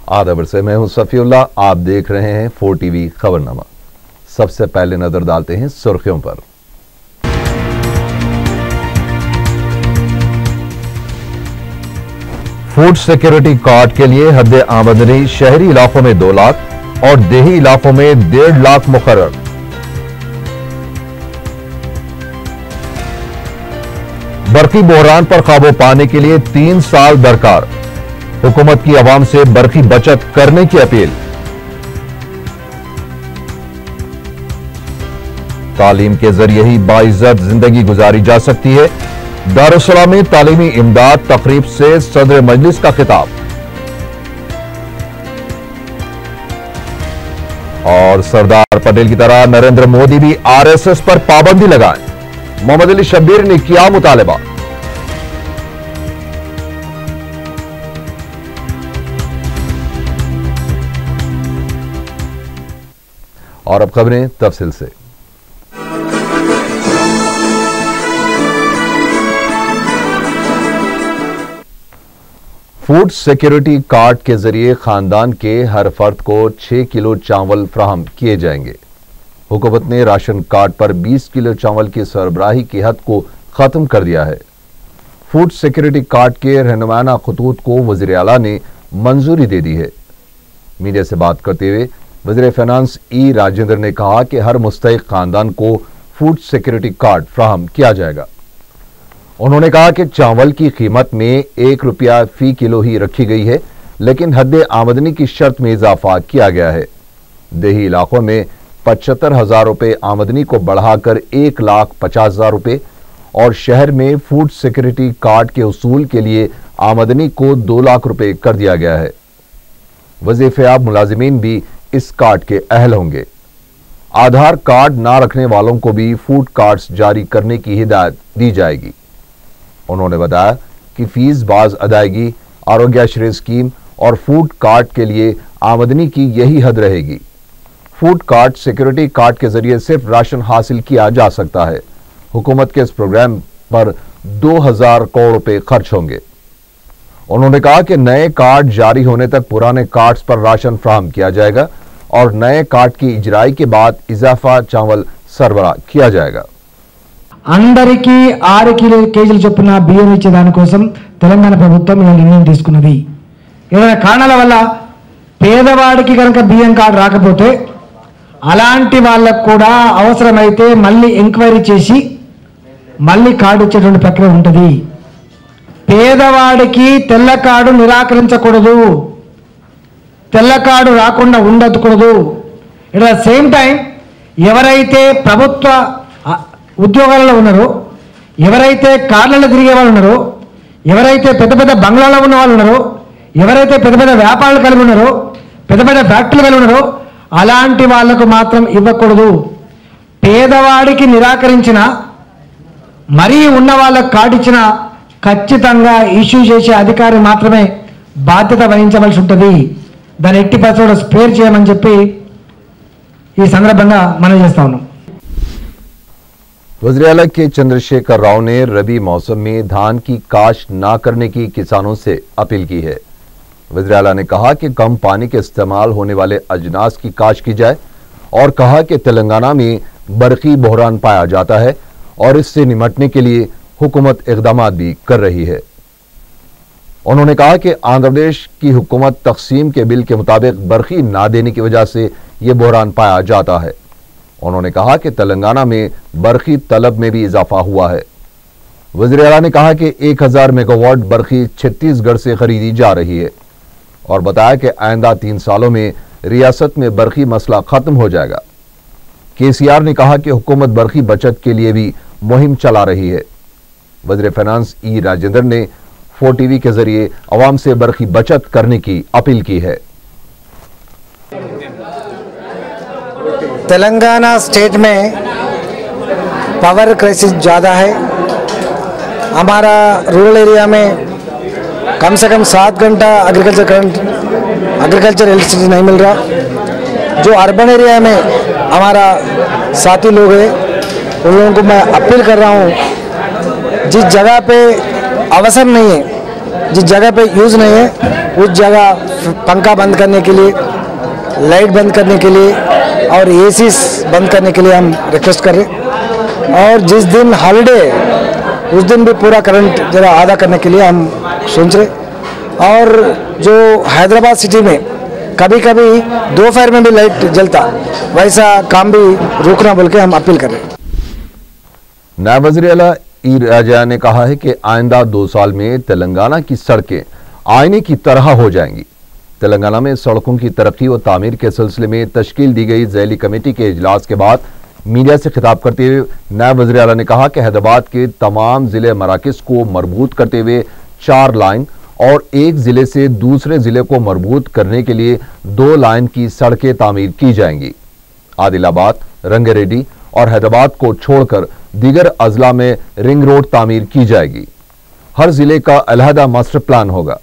आदाब से मैं हूं सफीउल्लाह, आप देख रहे हैं 4 टीवी खबरनामा। सबसे पहले नजर डालते हैं सुर्खियों पर। फूड सिक्योरिटी कार्ड के लिए हद आमदनी शहरी इलाकों में 2 लाख और देही इलाकों में 1.5 लाख मुकर्रर। बरकी बहरान पर काबू पाने के लिए 3 साल दरकार, हुकूमत की आवाम से बरकी बचत करने की अपील। तालीम के जरिए ही बाइज्जत जिंदगी गुजारी जा सकती है, दारुस्सलाम में तालीमी इमदाद तकरीब से सदर मजलिस का खिताब। और सरदार पटेल की तरह नरेंद्र मोदी भी आरएसएस पर पाबंदी लगाएं, मोहम्मद अली शब्बीर ने किया मुतालबा। और अब खबरें तफसील से। फूड सिक्योरिटी कार्ड के जरिए खानदान के हर फर्द को 6 किलो चावल फराहम किए जाएंगे। हुकूमत ने राशन कार्ड पर 20 किलो चावल की सरबराही की हद को खत्म कर दिया है। फूड सिक्योरिटी कार्ड के रहनुमाना खतूत को वज़ीर आला ने मंजूरी दे दी है। मीडिया से बात करते हुए वज़ीर फाइनेंस ई राजेंद्र ने कहा कि हर मुस्तहिक खानदान को फूड सिक्योरिटी कार्ड फराहम किया जाएगा। उन्होंने कहा कि चावल की कीमत में 1 रुपया फी किलो ही रखी गई है, लेकिन हद आमदनी की शर्त में इजाफा किया गया है। देही इलाकों में 75,000 रुपये आमदनी को बढ़ाकर 1,50,000 रुपये और शहर में फूड सिक्योरिटी कार्ड के उसूल के लिए आमदनी को 2 लाख रुपये कर दिया गया है। वजीफेयाब मुलाजिमीन भी इस कार्ड के अहल होंगे। आधार कार्ड ना रखने वालों को भी फूड कार्ड्स जारी करने की हिदायत दी जाएगी। उन्होंने बताया कि फीस बाज अदायगी, आरोग्यश्री स्कीम और फूड कार्ड के लिए आमदनी की यही हद रहेगी। फूड कार्ड सिक्योरिटी कार्ड के जरिए सिर्फ राशन हासिल किया जा सकता है। हुकूमत के इस प्रोग्राम पर 2,000 करोड़ रुपए खर्च होंगे। उन्होंने कहा कि नए कार्ड जारी होने तक पुराने कार्ड्स पर राशन फराहम किया जाएगा और नए कार्ड की इजराई के बाद इजाफा चावल सरबराह किया जाएगा। అందరికీ 6 కేజీల చొప్పున బియ్యం ఇచ్చే దానికోసం తెలంగాణ ప్రభుత్వం ఈ నిర్ణయం తీసుకున్నది। ఏదైనా కారణాల వల్ల పేదవాడికి కనుక బియ్యం కార్డు రాకపోతే అలాంటి వాళ్ళకు కూడా అవసరమైతే మళ్ళీ ఎంక్వైరీ చేసి మళ్ళీ కార్డు ఇచ్చేటువంటి ప్రక్రియ ఉంటుంది। పేదవాడికి తెల్ల కార్డు నిరాకరించకూడదు, తెల్ల కార్డు రాకుండా ఉండకూడదు। ఎట్ ద సేమ్ టైం ఎవరైతే ప్రభుత్వ ఉద్యోగాలలో ఉన్నారో, ఎవరైతే కార్లలో తిరిగే వాళ్ళు ఉన్నారో, ఎవరైతే పెద్ద పెద్ద బంగ్లాలో ఉన్న వాళ్ళు ఉన్నారో, ఎవరైతే పెద్ద పెద్ద వ్యాపారాలు కలిగి ఉన్నారో, పెద్ద పెద్ద ఫ్యాక్టరీలు కలిగి ఉన్నారో అలాంటి వాళ్లకు మాత్రం ఇవ్వకూడదు। పేదవాడికి నిరాకరించిన మరీ ఉన్న వాళ్ళకు కార్డు ఇచ్చిన ఖచ్చితంగా ఇష్యూ చేసే అధికారి మాత్రమే బాధ్యత వహించవలసి ఉంటుంది। దాన్ని ఎట్టి పరిస్థితుల్లో స్పేర్ చేయమని చెప్పి ఈ సందర్భంగా మనం చేస్తా ఉన్నాం। वज़ीर आला के चंद्रशेखर राव ने रबी मौसम में धान की काश्त ना करने की किसानों से अपील की है। वज़ीर आला ने कहा कि कम पानी के इस्तेमाल होने वाले अजनास की काश्त की जाए और कहा कि तेलंगाना में बरकी बहरान पाया जाता है और इससे निपटने के लिए हुकूमत इक़दाम भी कर रही है। उन्होंने कहा कि आंध्र प्रदेश की हुकूमत तकसीम के बिल के मुताबिक बरकी ना देने की वजह से ये बहरान पाया जाता है। उन्होंने कहा कि तेलंगाना में बरकी तलब में भी इजाफा हुआ है। वज़ीर आला ने कहा कि 1000 मेगावाट बरकी छत्तीसगढ़ से खरीदी जा रही है और बताया कि आइंदा 3 सालों में रियासत में बरकी मसला खत्म हो जाएगा। केसीआर ने कहा कि हुकूमत बरकी बचत के लिए भी मुहिम चला रही है। वज़ीर फाइनेंस ई राजेंद्र ने 4 टीवी के जरिए अवाम से बरकी बचत करने की अपील की है। तेलंगाना स्टेट में पावर क्राइसिस ज़्यादा है। हमारा रूरल एरिया में कम से कम 7 घंटा एग्रीकल्चर इलेक्ट्रिसिटी नहीं मिल रहा। जो अर्बन एरिया में हमारा साथी लोग हैं उन लोगों को मैं अपील कर रहा हूँ, जिस जगह पे अवसर नहीं है, जिस जगह पे यूज़ नहीं है उस जगह पंखा बंद करने के लिए, लाइट बंद करने के लिए और एसी बंद करने के लिए हम रिक्वेस्ट कर रहे हैं। और जिस दिन हॉलिडे उस दिन भी पूरा करंट जरा आधा करने के लिए हम सोच रहे। और जो हैदराबाद सिटी में कभी कभी दोपहर में भी लाइट जलता, वैसा काम भी रोकना बोल के हम अपील कर रहे हैं। नायब वज़ीर आला ई राजा ने कहा है कि आइंदा 2 साल में तेलंगाना की सड़कें आईने की तरह हो जाएंगी। तेलंगाना में सड़कों की तरक्की और तामीर के सिलसिले में तश्कील दी गई ज़ैली कमेटी के इजलास के बाद मीडिया से खिताब करते हुए नायब वज़ीर आला ने कहा कि हैदराबाद के तमाम जिले मराकज़ को मरबूत करते हुए 4 लाइन और एक जिले से दूसरे जिले को मरबूत करने के लिए 2 लाइन की सड़कें तामीर की जाएंगी। आदिलाबाद, रंगारेड्डी और हैदराबाद को छोड़कर दीगर अजला में रिंग रोड तामीर की जाएगी। हर जिले का अलहदा मास्टर प्लान होगा।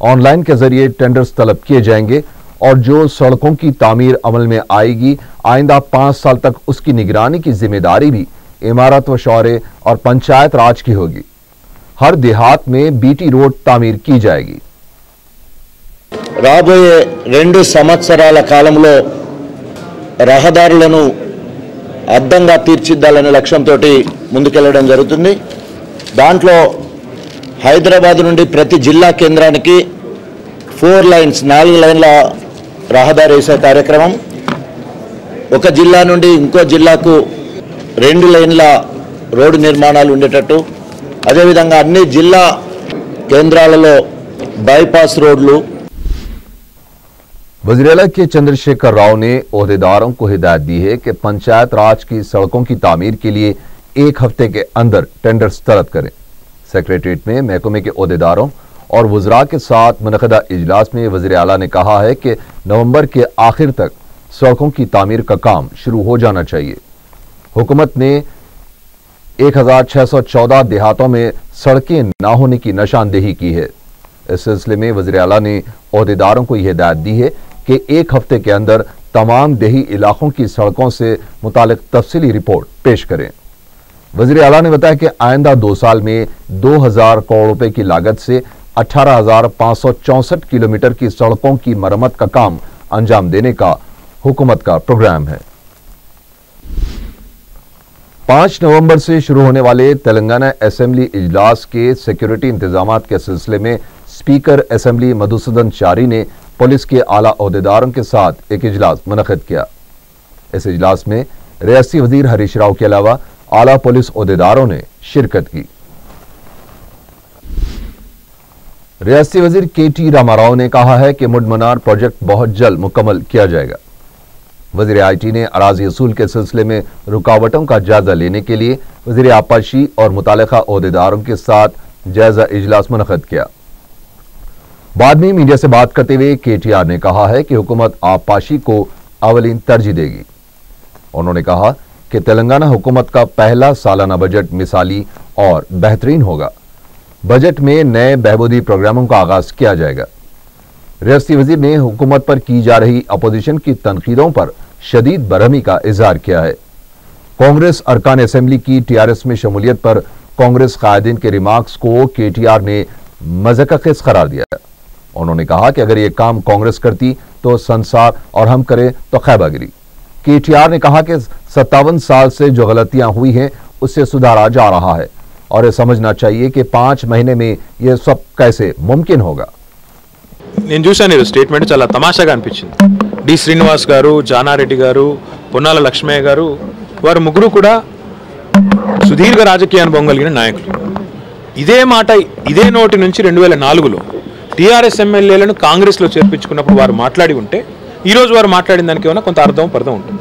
ऑनलाइन के जरिए टेंडर्स तलब किए जाएंगे और जो सड़कों की तामीर अमल में आएगी, आइंदा 5 साल तक उसकी निगरानी की जिम्मेदारी भी इमारत व शौरे और पंचायत राज की होगी। हर देहात में बीटी रोड तामीर की जाएगी। రాబోయే 2 సంవత్సరాల కాలంలో రహదారులను అద్దంగా తీర్చిద్దాలనే లక్ష్యంతో ముందుకెళ్లడం జరుగుతుంది। దాంట్లో హైదరాబాద్ నుండి ప్రతి జిల్లా కేంద్రానికి 4 లైన్స్ 4 లైన్ల రహదారి వేసే కార్యక్రమం, ఒక జిల్లా నుండి ఇంకో జిల్లాకు 2 లైన్ల రోడ్డు నిర్మాణాలు ఉండేటట్టు, అదేవిధంగా అన్ని జిల్లా కేంద్రాలలో బైపాస్ రోడ్లు। वज़ीर आला के चंद्रशेखर राव ने ओहदेदारों को हिदायत दी है कि पंचायत राज की सड़कों की तामीर के लिए 1 हफ्ते के अंदर टेंडर्स तलब करें। सेक्रेटरीट में महकमे के ओहदेदारों और वज़रा के साथ मुनक़दा इजलास में वज़ीर आला ने कहा है कि नवंबर के आखिर तक सड़कों की तामीर का काम शुरू हो जाना चाहिए। हुकूमत ने 1614 देहातों में सड़कें न होने की निशानदेही की है। इस सिलसिले में वज़ीर आला ने ओहदेदारों को यह हिदायत दी है कि 1 हफ्ते के अंदर तमाम देही इलाकों की सड़कों से मुतालिक तफसीली रिपोर्ट पेश करें। वज़ीर आला ने बताया कि आइंदा 2 साल में 2000 करोड़ रुपए की लागत से 18,564 किलोमीटर की सड़कों की मरम्मत का काम अंजाम देने का हुकूमत का प्रोग्राम है। 5 नवंबर से शुरू होने वाले तेलंगाना असेंबली इजलास के सिक्योरिटी इंतजामात के सिलसिले में स्पीकर असेंबली मधुसूदन चारी ने पुलिस के आला ओहदेदारों के साथ एक इजलास मुनक़िद किया। इस इजलास में रियासती वजीर हरीश राव के अलावा आला पुलिस ओहदेदारों ने शिरकत की। रियासती वजीर KT रामाराव ने कहा है कि मुडमनार प्रोजेक्ट बहुत जल्द मुकम्मल किया जाएगा। वजीर IT ने अराजी असूल के सिलसिले में रुकावटों का जायजा लेने के लिए वजीर आपाशी और मुतालिका ओहदेदारों के साथ जायजा इजलास मुनक़िद किया। बाद में मीडिया से बात करते हुए KTR ने कहा है कि हुकूमत आपाशी को अवलीन तरजीह देगी। उन्होंने कहा कि तेलंगाना हुकूमत का पहला सालाना बजट मिसाली और बेहतरीन होगा। बजट में नए बहबूदी प्रोग्रामों का आगाज किया जाएगा। रियासती वजीर ने हुकूमत पर की जा रही अपोजिशन की तनकीदों पर शदीद बरहमी का इजहार किया है। कांग्रेस अरकान असेंबली की TRS में शमूलियत पर कांग्रेस कायदीन के रिमार्क्स को KTR ने मज़ाक़िज़ करार दिया। उन्होंने कहा कि अगर ये काम कांग्रेस करती तो संसार और हम करें तो खैबागिरी। KTR ने कहा कि 57 साल से जो गलतियां हुई हैं उससे सुधारा जा रहा है और ये समझना चाहिए कि 5 महीने में यह सब कैसे मुमकिन होगा। నేను చూశాను ఈ స్టేట్మెంట్ చాలా తమాషాగా అనిపించింది। డి శ్రీనివాస్ గారు, జానారెడ్డి గారు, పొన్నాల లక్ష్మయ్య గారు, వారు ముగ్గురు కూడా సుదీర్ఘ రాజకీయ అనుభవం కలిగిన నాయకులు। ఇదే మాట ఇదే నోటి నుంచి 2004లో TRS ఎమ్మెల్యేలను కాంగ్రెస్లో చేర్పించుకున్నప్పుడు వారు మాట్లాడి ఉంటే ఈరోజు వారు మాట్లాడిన దానికి ఏమైనా కొంత అర్థం పర్థం ఉంటుంది।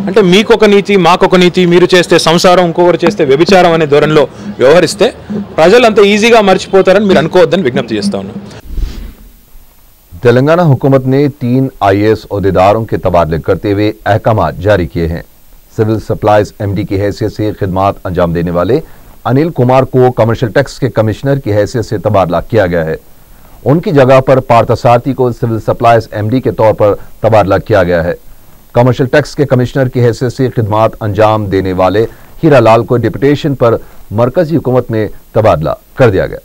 అంటే మీకొక నీతి మాకొక నీతి, మీరు చేస్తే సంసారం ఇంకొకరు చేస్తే వ్యభిచారం అనే ధోరణిలో వ్యవహరిస్తే ప్రజలు అంత ఈజీగా మర్చిపోతారని మీరు అనుకోవద్దని విజ్ఞప్తి చేస్తా ఉన్నాను। तेलंगाना हुकूमत ने 3 IAS ओहदेदारों के तबादले करते हुए अहकाम जारी किए हैं। सिविल सप्लाईज MD की हैसियत से खिदमात अंजाम देने वाले अनिल कुमार को कमर्शियल टैक्स के कमिश्नर की हैसियत से तबादला किया गया है। उनकी जगह पर पार्थसारथी को सिविल सप्लाईज MD के तौर पर तबादला किया गया है। कमर्शियल टैक्स के कमिश्नर की हैसियत से खिदमात अंजाम देने वाले हीरा लाल को डिप्यूटेशन पर मरकजी हुकूमत में तबादला कर दिया गया।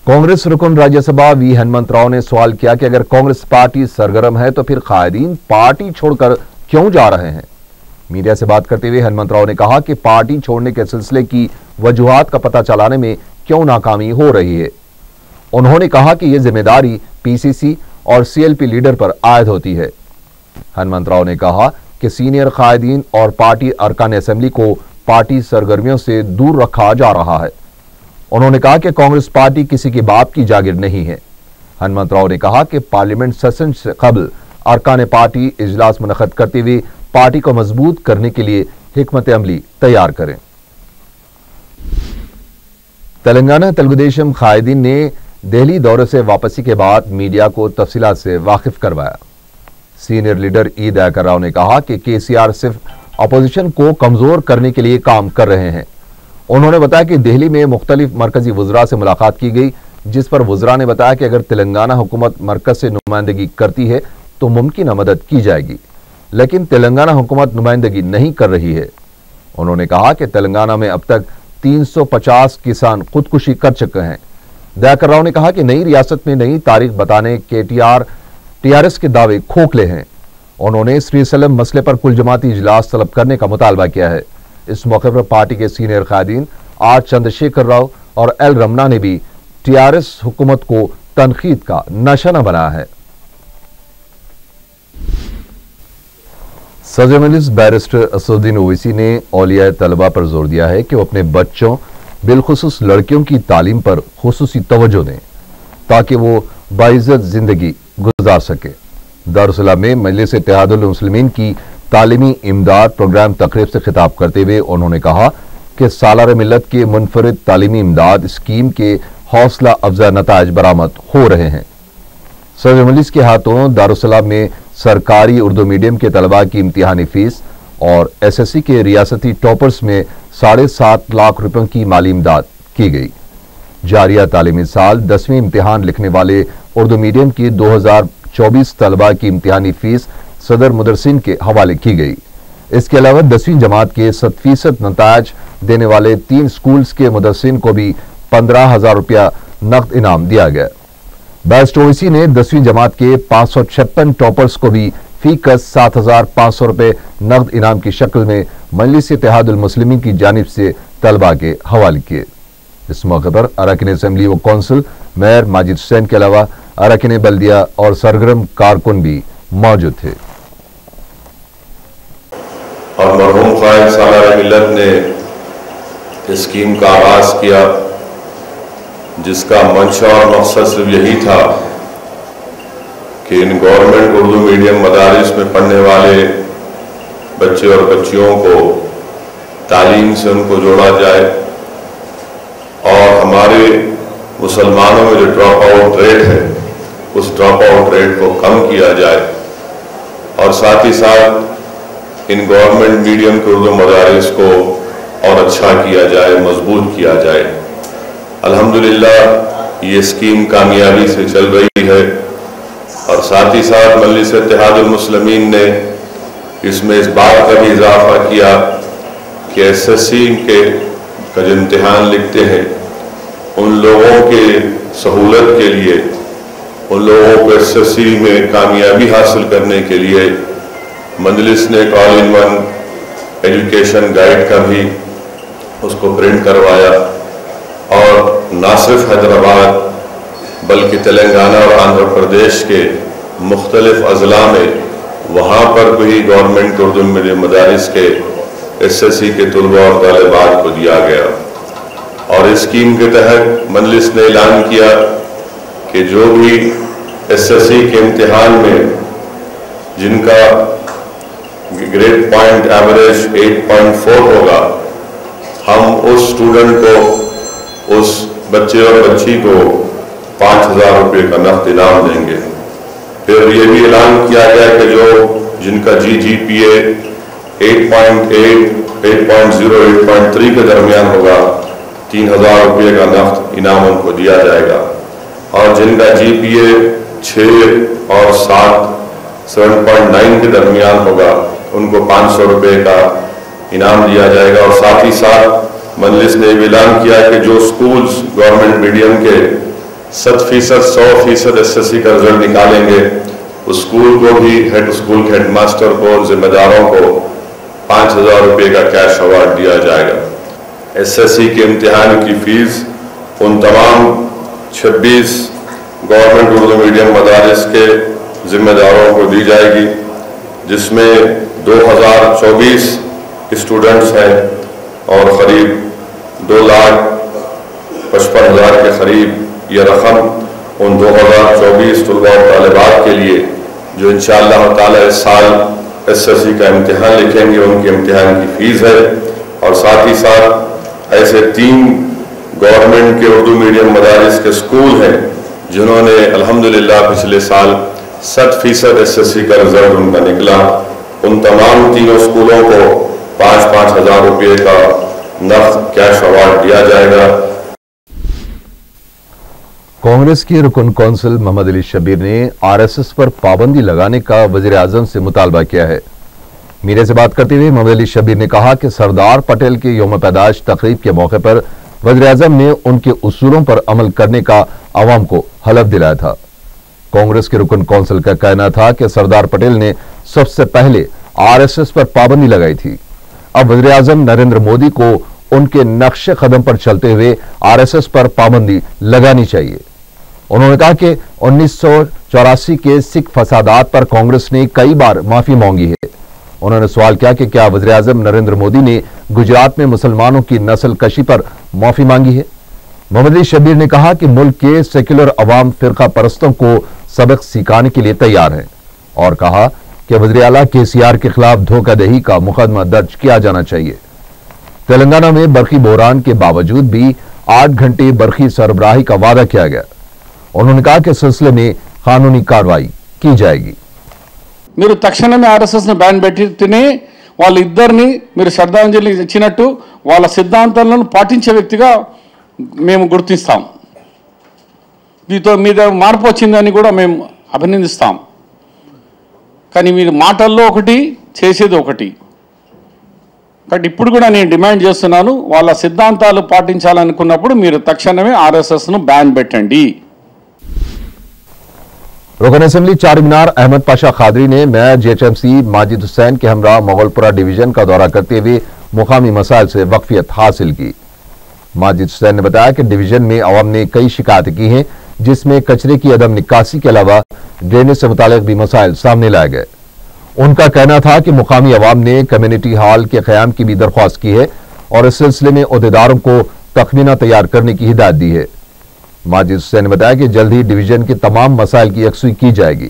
कांग्रेस रुकन राज्यसभा वी हनुमंत राव ने सवाल किया कि अगर कांग्रेस पार्टी सरगर्म है तो फिर कायदीन पार्टी छोड़कर क्यों जा रहे हैं। मीडिया से बात करते हुए हनुमंत राव ने कहा कि पार्टी छोड़ने के सिलसिले की वजूहात का पता चलाने में क्यों नाकामी हो रही है। उन्होंने कहा कि यह जिम्मेदारी पीसीसी और सीएलपी लीडर पर आयद होती है। हनुमंत राव ने कहा कि सीनियर कायदीन और पार्टी अरकान असेंबली को पार्टी सरगर्मियों से दूर रखा जा रहा है। उन्होंने कहा कि कांग्रेस पार्टी किसी के बाप की जागीर नहीं है। हनुमंत राव ने कहा कि पार्लियामेंट सेशन से कबल अरकान पार्टी इजलास मुनक्किद करते हुए पार्टी को मजबूत करने के लिए हिकमत अमली तैयार करें। तेलंगाना तेलुगुदेशम कायदीन ने दिल्ली दौरे से वापसी के बाद मीडिया को तफसीलात से वाकिफ करवाया। सीनियर लीडर ई दयाकर राव ने कहा कि केसीआर सिर्फ अपोजिशन को कमजोर करने के लिए काम कर रहे हैं। उन्होंने बताया कि दिल्ली में मुख्तलिफ मरकजी वुज़रा से मुलाकात की गई, जिस पर वुज़रा ने बताया कि अगर तेलंगाना हुकूमत मरकज से नुमाइंदगी करती है तो मुमकिन मदद की जाएगी, लेकिन तेलंगाना हुकूमत नुमाइंदगी नहीं कर रही है। उन्होंने कहा कि तेलंगाना में अब तक 350 किसान खुदकुशी कर चुके हैं। दयाकर राव ने कहा कि नई रियासत में नई तारीख बताने के टीआरएस के दावे खोखले हैं। उन्होंने श्रीसलम मसले पर कुल जमाती इजलास तलब करने का मुतालबा किया है। इस मौके पर पार्टी के सीनियर कायदीन आर चंद्रशेखर राव और एल रमना ने भी टीआरएस हुकूमत को तनकीद का निशाना बनाया है। सदर मजलिस बैरिस्टर असदुद्दीन ओवैसी ने औलिया तलबा पर जोर दिया है कि वो अपने बच्चों बिलखुसूस लड़कियों की तालीम पर खुसूसी तवज्जो दें ताकि वो बाइज्जत जिंदगी गुजार सके। दारुस्सलाम में मजलिस इत्तेहादुल मुस्लिमीन की तालीमी इमदाद प्रोग्राम तकरीब से खिताब करते हुए उन्होंने कहा कि सालार मिल्लत के मुनफरिद तालीमी इमदाद स्कीम के हौसला अफजा नताइज बरामद हो रहे हैं। सदर मजलिस के हाथों दारुस्सलाम में सरकारी उर्दू मीडियम के तलबा की इम्तिहानी फीस और एसएससी के रियासती टॉपर्स में 7.5 लाख रुपयों की माली इमदाद की गई। जारिया तालीमी साल 10वीं इम्तिहान लिखने वाले उर्दू मीडियम की 2024 तलबा की इम्तिहानी फीस सदर मुदरसिन के हवाले की गई। इसके अलावा 10वीं जमात के 7% नताज देने वाले 3 स्कूल्स के मुदरसिन को भी 15,000 रुपया नकद इनाम दिया गया। बैरिस्टर ओवैसी ने 10वीं जमात के 556 टॉपर्स को भी फीकस 7,500 रुपए नकद इनाम की शक्ल में मजलिस इत्तेहादुल मुस्लिमीन की जानिब से तलबा के हवाले किए। इस मौके पर अरकान असेंबली व कौंसिल मेयर माजिद हुसैन के अलावा अरकान बल्दिया और सरगर्म कारकुन भी मौजूद थे। और मरहूम क़ायद सालार मिल्लत ने इस स्कीम का आगाज़ किया, जिसका मंशा और मकसद सिर्फ यही था कि इन गवर्नमेंट उर्दू मीडियम मदारिस में पढ़ने वाले बच्चे और बच्चियों को तालीम से उनको जोड़ा जाए और हमारे मुसलमानों में जो ड्रॉप आउट रेट है उस ड्रॉप आउट रेट को कम किया जाए और साथ ही साथ इन गवर्नमेंट मीडियम के उर्दू मदारिस को और अच्छा किया जाए, मजबूत किया जाए। अल्हम्दुलिल्लाह ये स्कीम कामयाबी से चल रही है और साथ ही साथ मजलिस इत्तेहादुल मुस्लिमीन ने इसमें इस बात का भी इजाफा किया कि एसएससी के का जो इम्तिहान लिखते हैं उन लोगों के सहूलत के लिए, उन लोगों को एसएससी में कामयाबी हासिल करने के लिए मजलिस ने all in one education guide का भी उसको प्रिंट करवाया और ना सिर्फ हैदराबाद बल्कि तेलंगाना और आंध्र प्रदेश के मुख्तलिफ अजला में वहाँ पर भी गवर्नमेंट उर्दू मीडियम मदारिस के एसएससी के तलबा और तालिबात को दिया गया। और इस स्कीम के तहत मजलिस ने ऐलान किया कि जो भी एसएससी के इम्तिहान में जिनका ग्रेड पॉइंट एवरेज 8.4 होगा, हम उस स्टूडेंट को, उस बच्चे और बच्ची को 5,000 रुपये का नकद इनाम देंगे। फिर ये भी ऐलान किया गया कि जो जिनका GPA 8.8, 8.0, 8.3 के दरमियान होगा 3,000 रुपये का नकद इनाम उनको दिया जाएगा और जिनका GPA 6 और 7.9 के दरमियान होगा उनको 500 रुपये का इनाम दिया जाएगा। और साथ ही साथ मजलिस ने भी ऐलान किया कि जो स्कूल्स गवर्नमेंट मीडियम के 100%, 100% SSC का रिजल्ट निकालेंगे, उस स्कूल को भी, स्कूल के हेडमास्टर को, जिम्मेदारों को 5,000 रुपये का कैश अवार्ड दिया जाएगा। SSC के इम्तिहान की फीस उन तमाम 26 गवर्नमेंट उर्दू मीडियम मदारिस के जिम्मेदारों को दी जाएगी, जिसमें 2024 स्टूडेंट्स हैं और करीब 2,55,000 के करीब यह रकम उन 2024 तलबा और तालिबात के लिए जो इंशाअल्लाह ताला इस साल SSC का इम्तिहान लिखेंगे, उनके इम्तिहान की फीस है। और साथ ही साथ ऐसे 3 गवर्नमेंट के उर्दू मीडियम मदारिस के स्कूल हैं जिन्होंने अल्हम्दुलिल्लाह पिछले साल 100% SSC का रिजल्ट उनका निकला, उन तमाम तीनों स्कूलों को 5-5 हज़ार रुपये का नकद कैश अवार्ड दिया जाएगा। कांग्रेस के रुकन कौंसिल मोहम्मद अली शब्बीर ने RSS पर पाबंदी लगाने का वजीर आजम से मुतालबा किया है। मीडिया से बात करते हुए मोहम्मद अली शब्बीर ने कहा कि सरदार पटेल के यौम पैदाइश तकरीब के मौके पर वजीर आजम ने उनके उसूलों पर अमल करने का अवाम को हलफ दिलाया था। कांग्रेस के रुकन कौंसिल का कहना था कि सरदार पटेल ने सबसे पहले RSS पर पाबंदी लगाई थी। अब वजीर आजम नरेंद्र मोदी को उनके नक्शे कदम पर चलते हुए RSS पर पाबंदी लगानी चाहिए। उन्होंने कहा कि 1984 के सिख फसादात पर कांग्रेस ने कई बार माफी मांगी है। उन्होंने सवाल किया कि क्या वज़ीर आज़म नरेंद्र मोदी ने गुजरात में मुसलमानों की नस्ल कशी पर माफी मांगी है। मोहम्मद अली शब्बीर ने कहा कि मुल्क के सेक्युलर अवाम फिरका परस्तों को सबक सिखाने के लिए तैयार है और कहा कि वज़ीर आला KCR के खिलाफ धोखाधड़ी का मुकदमा दर्ज किया जाना चाहिए। तेलंगाना में बरखी बहरान के बावजूद भी 8 घंटे बरखी सरबराही का वादा किया गया। उन्होंने कहा कि सिलसिले में कानूनी कार्रवाई की जाएगी। మీరు తక్షణమే RSS ను బ్యాన్ పెట్టితేనే వాళ్ళిద్దరిని మీరు శ్రద్ధాంజలి ఇచ్చినట్టు వాళ్ళ సిద్ధాంతాలను పాటించే వ్యక్తిగా మేము గుర్తిస్తాం। దీంతో మీద మార్పు వచ్చిందని కూడా మేము అభినందిస్తాం। కానీ మీరు మాటల్లో ఒకటి చేసేది ఒకటి। బట్ ఇప్పుడు కూడా నేను డిమాండ్ చేస్తున్నాను, వాళ్ళ సిద్ధాంతాలు పాటించాలనుకున్నప్పుడు మీరు తక్షణమే RSS ను బ్యాన్ పెట్టండి। रुकन असेंबली चारमीनार अहमद पाशा खादरी ने मेयर JHMC माजिद हुसैन के हमरा मोगलपुरा डिवीजन का दौरा करते हुए मुकामी मसाइल से वाकफियत हासिल की। माजिद हुसैन ने बताया कि डिवीजन में अवाम ने कई शिकायतें की हैं, जिसमें कचरे की अदम निकासी के अलावा ड्रेनेज से मुतालिक भी मसाइल सामने लाए गए। उनका कहना था कि मुकामी अवाम ने कम्युनिटी हॉल के क़याम की भी दरख्वास्त की है और इस सिलसिले में ओहदेदारों को तखमीना तैयार करने की हिदायत दी है। माजिद हुसैन ने बताया कि जल्द ही डिवीजन के तमाम मसाइल की यकसुई की जाएगी।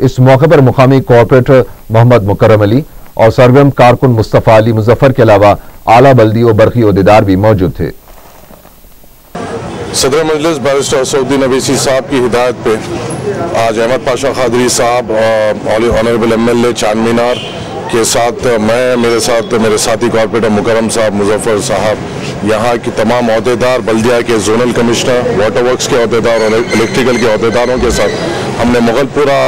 इस मौके पर मुकामी कॉर्पोरेटर मोहम्मद मुकर्रम अली और सरगर्म कारकुन मुस्तफ़ा अली मुजफ्फर के अलावा आला बल्दी और बरखी ओहदेदार भी मौजूद थे। सदर मजलिस बैरिस्टर असदुद्दीन अवैसी साहब की हिदायत पे आज अहमद पाशा खादरी साहब ऑनरेबल MLA चारमीनार के साथ मेरे साथ मेरे साथी कॉर्पोरेटर मुकर्रम साहब, मुजफ्फर साहब, यहाँ की तमाम अहदेदार, बल्दिया के जोनल कमिश्नर, वाटर वर्क्स के अहदेदार और इलेक्ट्रिकल के अहदेदारों के साथ हमने मुगलपुरा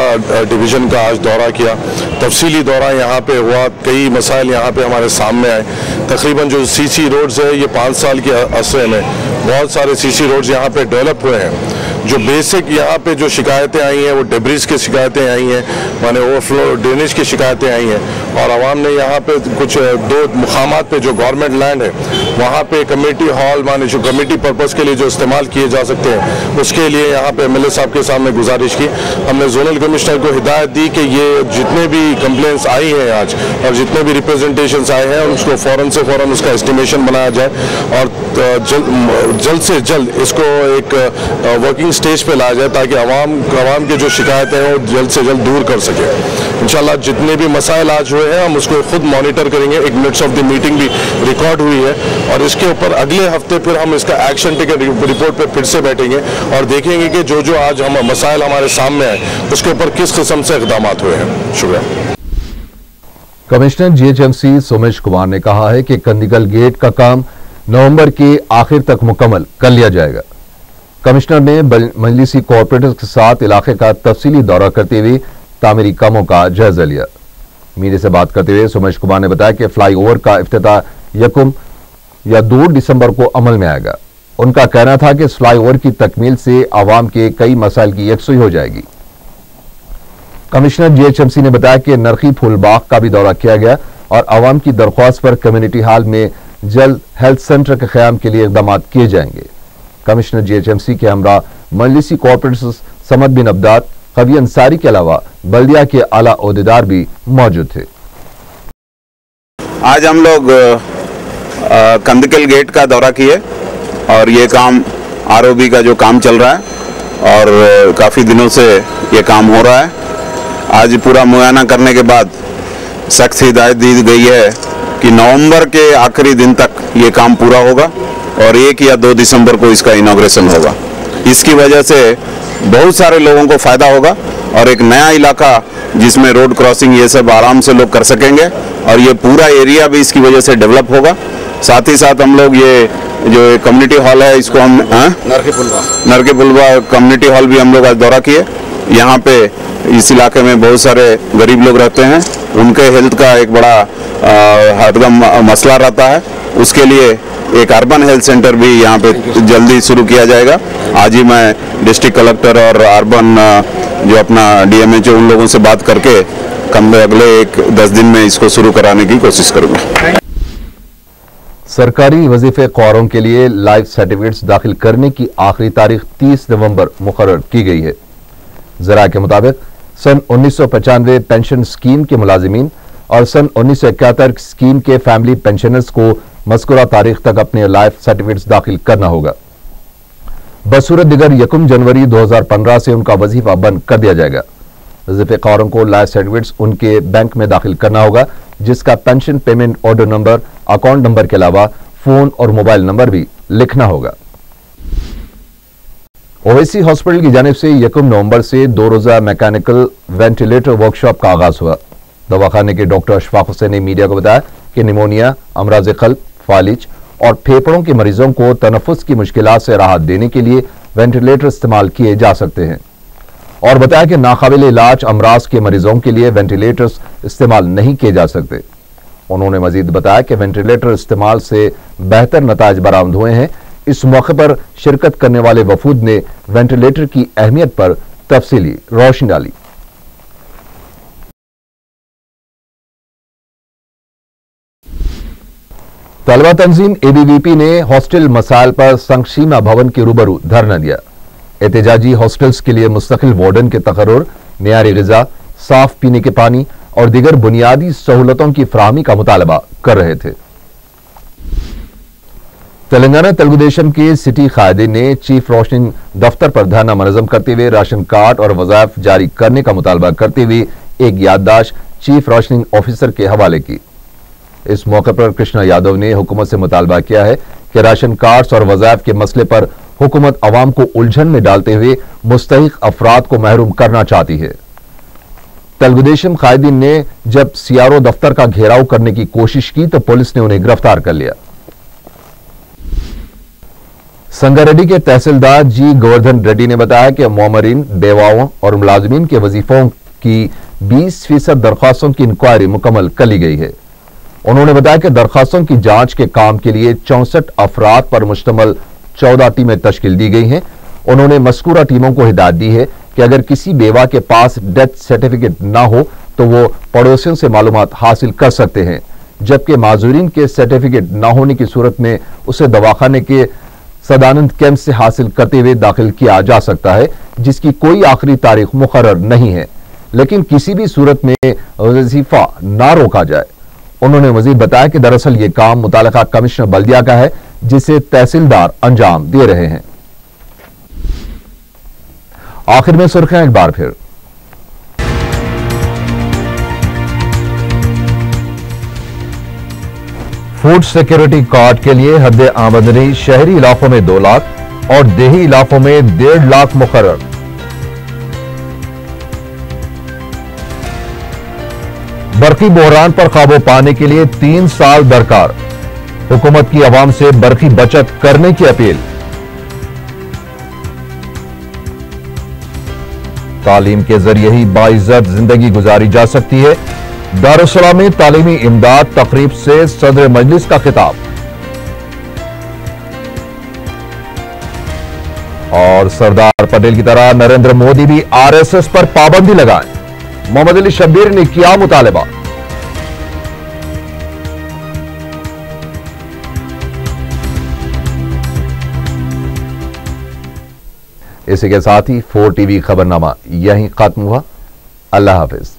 डिवीज़न का आज दौरा किया। तफसीली दौरा यहाँ पे हुआ, कई मसाइल यहाँ पे हमारे सामने आए। तकरीबन जो CC रोड्स है, ये 5 साल के अरसे में बहुत सारे CC रोड्स यहाँ पे डेवलप हुए हैं। जो बेसिक यहाँ पे जो शिकायतें आई हैं वो डेब्रिस की शिकायतें आई हैं, माने ओवरफ्लो ड्रेनेज की शिकायतें आई हैं और आवाम ने यहाँ पे कुछ 2 मुकामात पे जो गवर्नमेंट लैंड है वहाँ पे कमेटी हॉल माने जो कमेटी पर्पज़ के लिए जो इस्तेमाल किए जा सकते हैं उसके लिए यहाँ पे MLA साहब के सामने गुजारिश की। हमने जोनल कमिश्नर को हिदायत दी कि ये जितने भी कंप्लेंट्स आई हैं आज और जितने भी रिप्रेजेंटेशंस आए हैं उसको फ़ौरन से फ़ौरन उसका एस्टिमेशन बनाया जाए और जल्द से जल्द इसको एक वर्किंग स्टेज पे लाया जाए ताकि आवाम की जो शिकायतें हैं वो जल्द से जल्द दूर कर सके। इंशाल्लाह जितने भी मसाइल आज हुए हैं हम उसको खुद मॉनिटर करेंगे। एक मिनट्स ऑफ द मीटिंग भी रिकॉर्ड हुई है और इसके ऊपर अगले हफ्ते फिर हम इसका एक्शन टेक रिपोर्ट पे फिर से बैठेंगे और देखेंगे कि जो जो आज हम मसाइल हमारे सामने आए उसके ऊपर किस किस्म से इक़दाम हुए हैं। शुक्रिया। कमिश्नर JHMC सोमेश कुमार ने कहा है कि कंदीगल गेट का काम नवंबर के आखिर तक मुकम्मल कर लिया जाएगा। कमिश्नर ने मजलिसी कॉर्पोरेटर्स के साथ इलाके का तफसीली दौरा करते हुए तामीरी कामों का जायजा लिया। मीडिया से बात करते हुए सोमेश कुमार ने बताया कि फ्लाईओवर का इफ्तिताह 1 या 2 दिसंबर को अमल में आएगा। उनका कहना था कि इस फ्लाईओवर की तकमील से आवाम के कई मसाइल की यकसुई हो जाएगी। कमिश्नर जीएचएमसी ने बताया कि नरखी फूलबाग का भी दौरा किया गया और आवाम की दरख्वास्त पर कम्युनिटी हॉल में जल्द हेल्थ सेंटर के क़याम के लिए इक़दाम किए जाएंगे। कमिश्नर जीएचएमसी के हमरा मजलिसी कॉर्पोरेटर समद बिन अब्दाद, कवी अंसारी के अलावा बल्दिया के आला ओहदेदार भी मौजूद थे। आज हम लोग कंदकल गेट का दौरा किए और ये काम आरओबी का जो काम चल रहा है और काफ़ी दिनों से ये काम हो रहा है। आज पूरा मुआयना करने के बाद सख्त हिदायत दी गई है कि नवंबर के आखिरी दिन तक ये काम पूरा होगा और 1 या 2 दिसंबर को इसका इनॉग्रेशन होगा। इसकी वजह से बहुत सारे लोगों को फ़ायदा होगा और एक नया इलाका जिसमें रोड क्रॉसिंग ये सब आराम से लोग कर सकेंगे और ये पूरा एरिया भी इसकी वजह से डेवलप होगा। साथ ही साथ हम लोग ये जो कम्युनिटी हॉल है इसको हम नरके पुलवा कम्युनिटी हॉल भी हम लोग आज दौरा किए। यहाँ पे इस इलाके में बहुत सारे गरीब लोग रहते हैं, उनके हेल्थ का एक बड़ा हरदम मसला रहता है। उसके लिए एक अर्बन हेल्थ सेंटर भी यहाँ पे जल्दी शुरू किया जाएगा। आज ही मैं डिस्ट्रिक्ट कलेक्टर और अर्बन जो अपना डीएमएचओ उन लोगों से बात करके अगले 10 दिन में इसको शुरू कराने की कोशिश करूँगा। सरकारी वजीफे ख्वारों के लिए लाइफ सर्टिफिकेट्स दाखिल करने की आखिरी तारीख 30 नवंबर मुकर्रर की गई है। जरा के मुताबिक सन 1995 पेंशन स्कीम के मुलाजिमीन और सन 1971 स्कीम के फैमिली पेंशनर्स को मज़कूरा तारीख तक अपने लाइफ सर्टिफिकेट्स दाखिल करना होगा। बसूरत दिगर 1 जनवरी 2015 से उनका वजीफा बंद कर दिया जाएगा। वजीफे ख्वारों को लाइफ सर्टिफिकेट्स उनके बैंक में दाखिल करना होगा, जिसका pension payment order number, account number के अलावा फोन और मोबाइल नंबर भी लिखना होगा। ओवैसी हॉस्पिटल की जानिब से 1 नवंबर से 2 रोजा मैकेनिकल वेंटिलेटर वर्कशॉप का आगाज हुआ। दवाखाने के डॉक्टर अशफाक हुसैन ने मीडिया को बताया कि निमोनिया, अमराज क़ल्ब, फालिज और फेफड़ों के मरीजों को तनफ्फुस की मुश्किलात से राहत देने के लिए वेंटिलेटर इस्तेमाल किए जा सकते हैं और बताया कि नाकाबिल इलाज अमराज के मरीजों के लिए वेंटिलेटर्स इस्तेमाल नहीं किए जा सकते। उन्होंने मजीद बताया कि वेंटिलेटर इस्तेमाल से बेहतर नताइज बरामद हुए हैं। इस मौके पर शिरकत करने वाले वफूद ने वेंटिलेटर की अहमियत पर तफसीली रोशनी डाली। तलबा तंजीम एबीवीपी ने हॉस्टल मसाइल पर संगशीमा भवन के रूबरू धरना दिया। एहतजाजी हॉस्टल्स के लिए मुस्तकिल वार्डन के तकर्रुर, मियारी ग़िज़ा, साफ पीने के पानी और दीगर बुनियादी सहूलतों की फराहमी का मुतालबा कर रहे थे। तेलंगाना तेलुगुदेशम के सिटी कायदीन ने चीफ रोशनिंग दफ्तर पर धरना मनज़म करते हुए राशन कार्ड और वज़ाइफ जारी करने का मुतालबा करते हुए एक याददाश्त चीफ रोशनिंग ऑफिसर के हवाले की। इस मौके पर कृष्णा यादव ने हुकूमत से मुतालबा किया है कि राशन कार्ड्स और वज़ाइफ के मसले पर हुकूमत अवाम को उलझन में डालते हुए मुस्तहिक अफराद को महरूम करना चाहती है। तेलुगुदेशम कायदीन ने जब सीआरओ दफ्तर का घेराव करने की कोशिश की तो पुलिस ने उन्हें गिरफ्तार कर लिया। संगारेड्डी के तहसीलदार जी गोवर्धन रेड्डी ने बताया कि मोमरीन, बेवाओं और मुलाजमीन के वजीफों की 20% दरख्वास्तों की इंक्वायरी मुकम्मल कर ली गई है। उन्होंने बताया कि दरख्वास्तों की जांच के काम के लिए 64 अफराद पर मुश्तमल 14 टीमें तश्कील दी गई हैं। उन्होंने मज़कूरा टीमों को हिदायत दी है कि अगर किसी बेवा के पास डेथ सर्टिफिकेट ना हो तो वो पड़ोसियों से मालूमात हासिल कर सकते हैं, जबकि माजूरीन के सर्टिफिकेट ना होने की सूरत में उसे दवाखाने के सदानंद कैंप से हासिल करते हुए दाखिल किया जा सकता है, जिसकी कोई आखिरी तारीख मुकर्रर नहीं है, लेकिन किसी भी सूरत में वजीफा ना रोका जाए। उन्होंने मजीद बताया कि दरअसल ये काम मुतालिका कमिश्नर बल्दिया का है, जिसे तहसीलदार अंजाम दे रहे हैं। आखिर में सुर्खियां एक बार फिर। फूड सिक्योरिटी कार्ड के लिए हद आमदनी शहरी इलाकों में 2 लाख और देही इलाकों में 1.5 लाख मुकर्रर। बरकी बहरान पर काबू पाने के लिए 3 साल दरकार। हुकूमत की अवाम से बरकी बचत करने की अपील। तालीम के जरिए ही बाइज्जत जिंदगी गुजारी जा सकती है। दारुस्सलाम में तालीमी इमदाद तकरीब से सदर मजलिस का खिताब। और सरदार पटेल की तरह नरेंद्र मोदी भी आरएसएस पर पाबंदी लगाएं, मोहम्मद अली शब्बीर ने किया मुतालबा। इसी के साथ ही 4 टीवी खबरनामा यहीं खत्म हुआ। अल्लाह हाफिज।